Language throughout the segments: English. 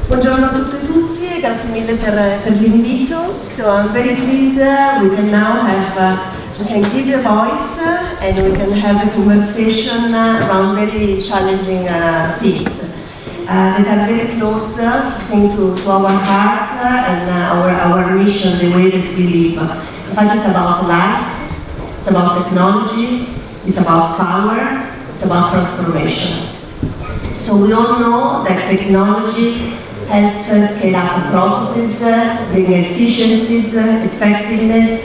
Buongiorno a tutte e tutti e grazie mille per l'invito. So I'm very pleased we can now have, we can give a voice and we can have a conversation around very challenging themes that are very close to our heart and our mission, the way that we live. In fact, it's about lives, it's about technology, it's about power, it's about transformation. So we all know that technology helps scale up processes, bring efficiencies, effectiveness,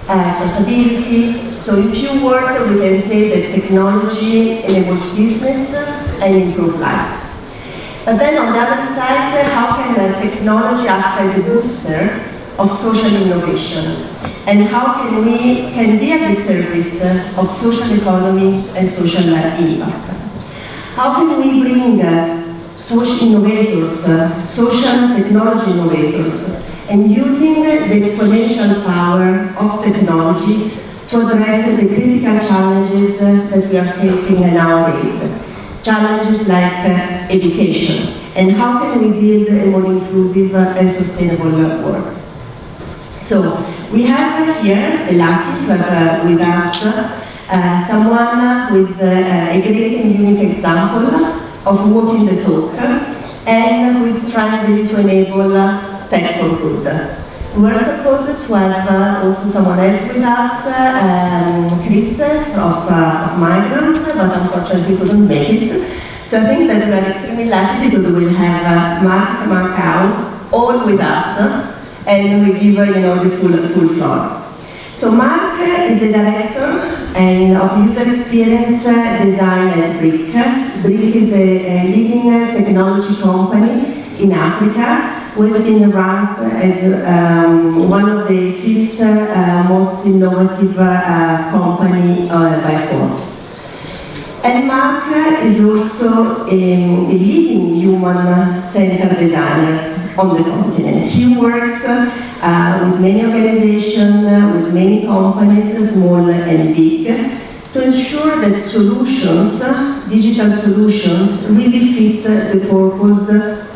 traceability. So in few words, we can say that technology enables business and improves lives. But then on the other side, how can technology act as a booster of social innovation? And how can be at the service of social economy and social impact? How can we bring social innovators, social technology innovators, and using the exponential power of technology to address the critical challenges that we are facing nowadays? Challenges like education, and how can we build a more inclusive and sustainable world? So we have here the lucky to have with us someone who is a great and unique example of walking the talk and who is trying really to enable tech for good. We were supposed to have also someone else with us, Chris of Migrants, but unfortunately couldn't make it. So I think that we are extremely lucky because we will have Mark and Kamau all with us, and we give the full floor. So Mark is the director of user experience design at BRCK. BRCK is a leading technology company in Africa who has been ranked as one of the 5th most innovative company by Forbes. And Mark is also a leading human-centered designers on the continent. He works with many organizations, with many companies, small and big, to ensure that solutions, digital solutions, really fit the purpose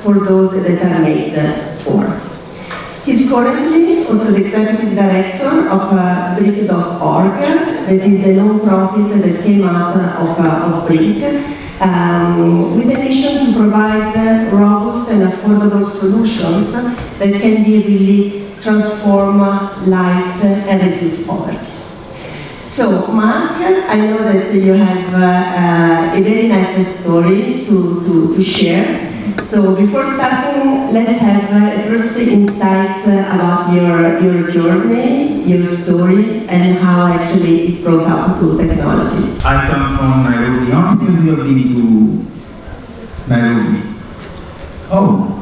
for those that are made for. He's currently also the executive director of BRCK.org, that is a non-profit that came out of BRCK, with a mission to provide robust and affordable solutions that can be really transform lives and reduce poverty. So, Mark, I know that you have a very nice story to share. So, before starting, let's have first insights about your journey, your story, and how actually it brought up to technology. I come from Nairobi. How many of you have been to Nairobi? Oh,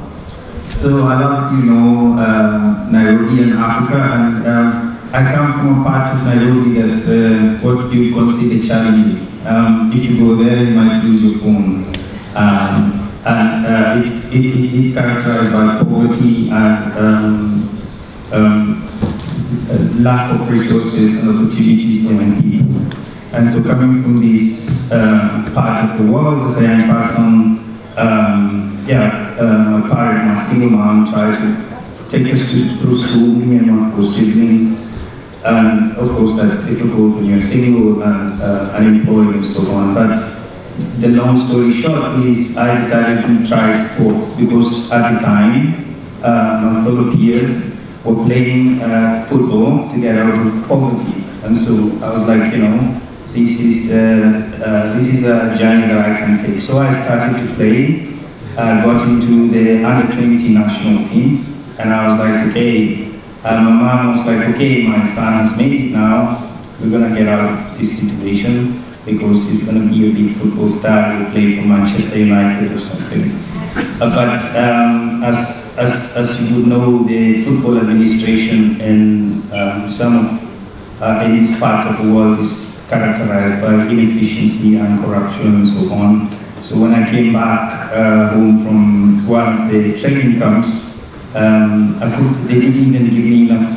so a lot of you know Nairobi and Africa, and I come from a part of Nairobi that's what you consider challenging. If you go there, you might lose your phone. It's characterized by poverty and lack of resources and opportunities for young people. And so coming from this part of the world as a young person, my parent, my single mom, tried to take us through school, me and my 4 siblings. And of course that's difficult when you're single and unemployed and so on. But the long story short is I decided to try sports because at the time my fellow peers were playing football to get out of poverty. And so I was like, this is a journey that I can take. So I started to play, got into the under-20 national team, and I was like, okay. My mom was like, okay, my son has made it now. We're gonna get out of this situation because he's gonna be a big football star. He'll play for Manchester United or something. But as you would know, the football administration in in its parts of the world is characterized by inefficiency and corruption and so on. So when I came back home from one of the training camps, they didn't even give me enough.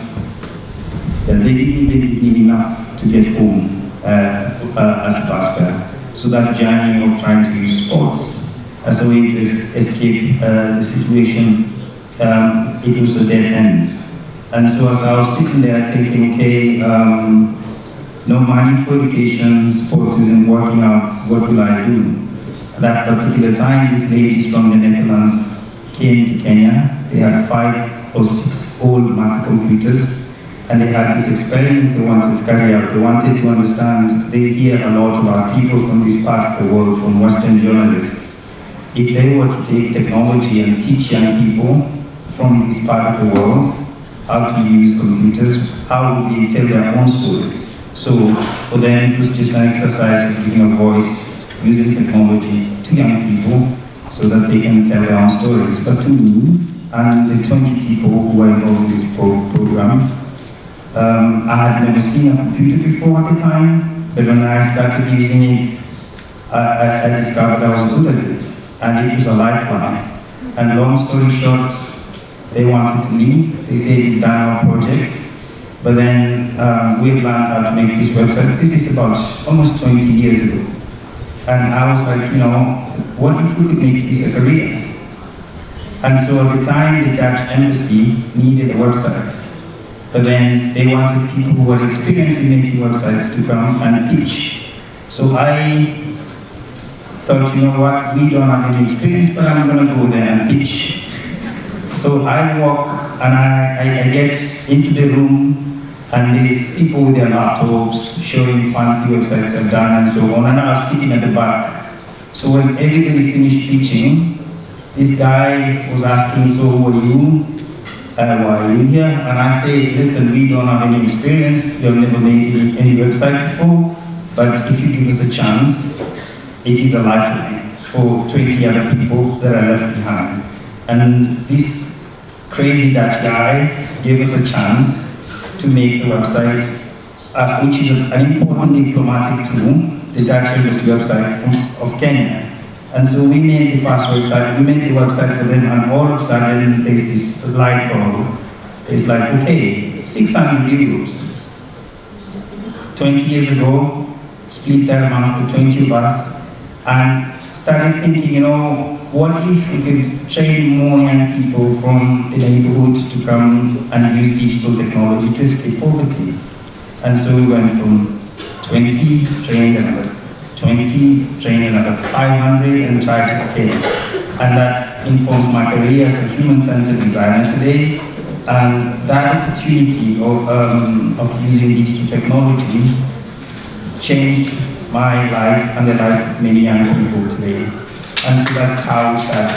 They didn't even give me enough to get home as a bus fare. So that journey of trying to use sports as a way to escape the situation. It was a dead end. And so as I was sitting there thinking, okay, no money for education, sports isn't working out, what will I do? At that particular time, these ladies from the Netherlands came to Kenya. They had 5 or 6 old Mac computers, and they had this experiment they wanted to carry out. They wanted to understand, they hear a lot about people from this part of the world, from Western journalists. If they were to take technology and teach young people from this part of the world how to use computers, how would they tell their own stories? So for them, it was just an exercise of giving a voice, using technology to young people so that they can tell their own stories. But to me, and the 20 people who were involved in this program, I had never seen a computer before at the time, but when I started using it, I discovered I was good at it, and it was a lifeline. And long story short, they wanted to leave. They said, we've done our project, but then we've learned how to make this website. This is about almost 20 years ago. And I was like, you know, what if we could make this a career? And so at the time, the Dutch embassy needed a website. But then they wanted people who were experienced in making websites to come and pitch. So I thought, you know what, we don't have any experience, but I'm going to go there and pitch. So I walk and I get into the room, and there's people with their laptops showing fancy websites they've done and so on, and I was sitting at the back. So when everybody finished pitching, this guy was asking, so who are you? Why are you here? And I say, listen, we don't have any experience, we have never made any website before, but if you give us a chance, it is a lifeline for 20 other people that are left behind. And this crazy Dutch guy gave us a chance to make the website, which is an important diplomatic tool, the Dutch Embassy website of Kenya. And so we made the first website, we made the website for them, and all of a sudden there's this light bulb. It's like, okay, 600 euros. 20 years ago, split that amongst the 20 of us, and started thinking, you know, what if we could train more young people from the neighborhood to come and use digital technology to escape poverty? And so we went from 20, trained another 20, trained another 500, and tried to scale. And that informs my career as a human-centered designer today. And that opportunity of using digital technology changed my life and the life of many young people today. And so that's how we started.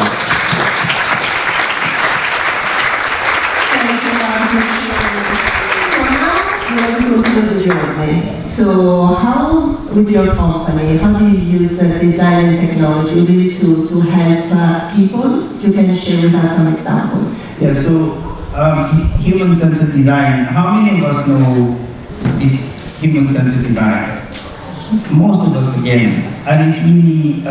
Continue the journey. So how, with your company, how do you use design and technology really to help people? If you can share with us some examples. Yeah, so human-centered design, how many of us know this human-centered design? Most of us, again, and it's really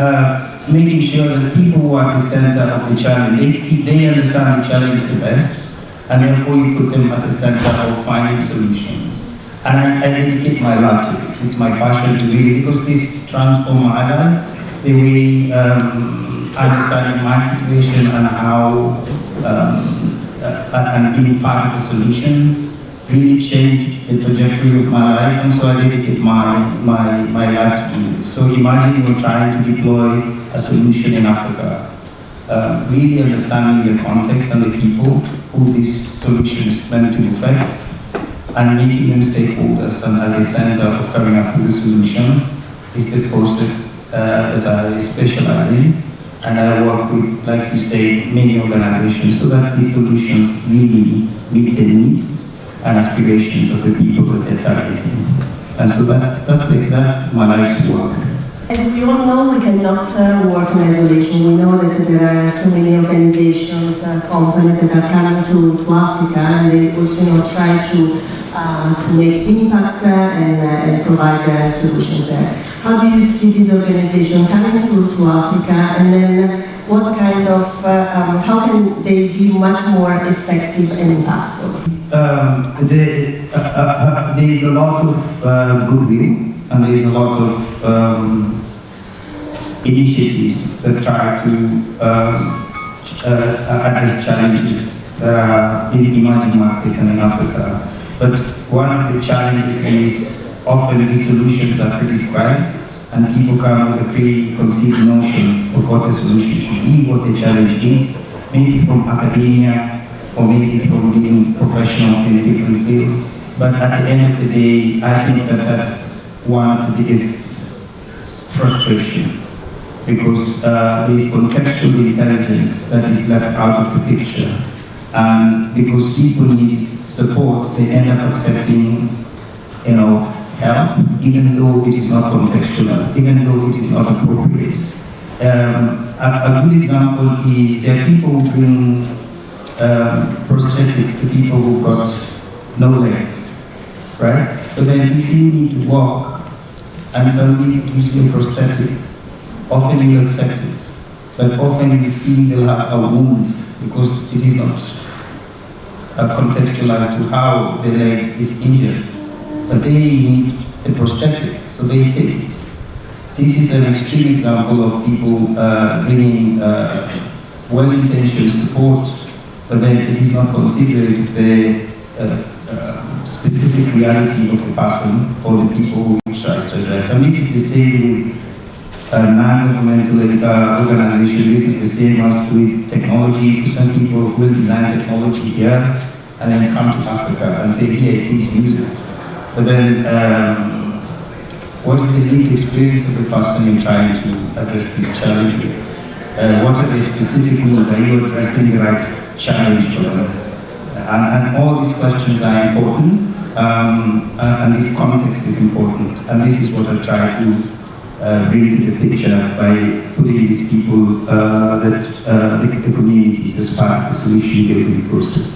making sure that people who are at the center of the challenge, they understand the challenge the best, and therefore you put them at the center of finding solutions. And I dedicate my life to this. It's my passion to really, because this transforms my life, the way understanding my situation and how and being part of the solution really changed the trajectory of my life, and so I dedicate my life to do this. So imagine you're trying to deploy a solution in Africa, really understanding the context and the people who this solution is meant to affect, and making them stakeholders and at the center of coming up with a solution is the process that I specialize in. And I work with, like you say, many organizations so that these solutions really meet the need and aspirations of the people that they're targeting. And so that's my life's work. As we all know, we cannot work in isolation. We know that there are so many organizations, companies that are coming to Africa, and they also try to make impact and provide solutions there. How do you see this organization coming to Africa, and then what kind of, how can they be much more effective and impactful? There's a lot of goodwill, and there's a lot of initiatives that try to address challenges in emerging markets and in Africa. But one of the challenges is often the solutions are pre-described and people come with a preconceived notion of what the solution should be, what the challenge is, maybe from academia or maybe from being professionals in different fields. But at the end of the day, I think that that's one of the biggest frustrations, because there is contextual intelligence that is left out of the picture. And because people need support, they end up accepting, help, even though it is not contextualized, even though it is not appropriate. A good example is there are people who bring prosthetics to people who've got no legs, right? But then if you need to walk and somebody gives you a prosthetic, often you accept it. But often you see they'll have a wound because it is not contextualized to how the leg is injured. But they need a prosthetic, so they take it. This is an extreme example of people bringing well-intentioned support, but then it is not considered the specific reality of the person or the people who it tries to address. And this is the same with non-governmental organization. This is the same as with technology. Some people will design technology here and then come to Africa and say, here it is, use it. But then, what is the lived experience of the person in trying to address this challenge with? What are the specific needs? Are you addressing the right challenge for them? And all these questions are important, and this context is important. And this is what I try to bring to the picture by putting these people, the communities as part of the solution building process.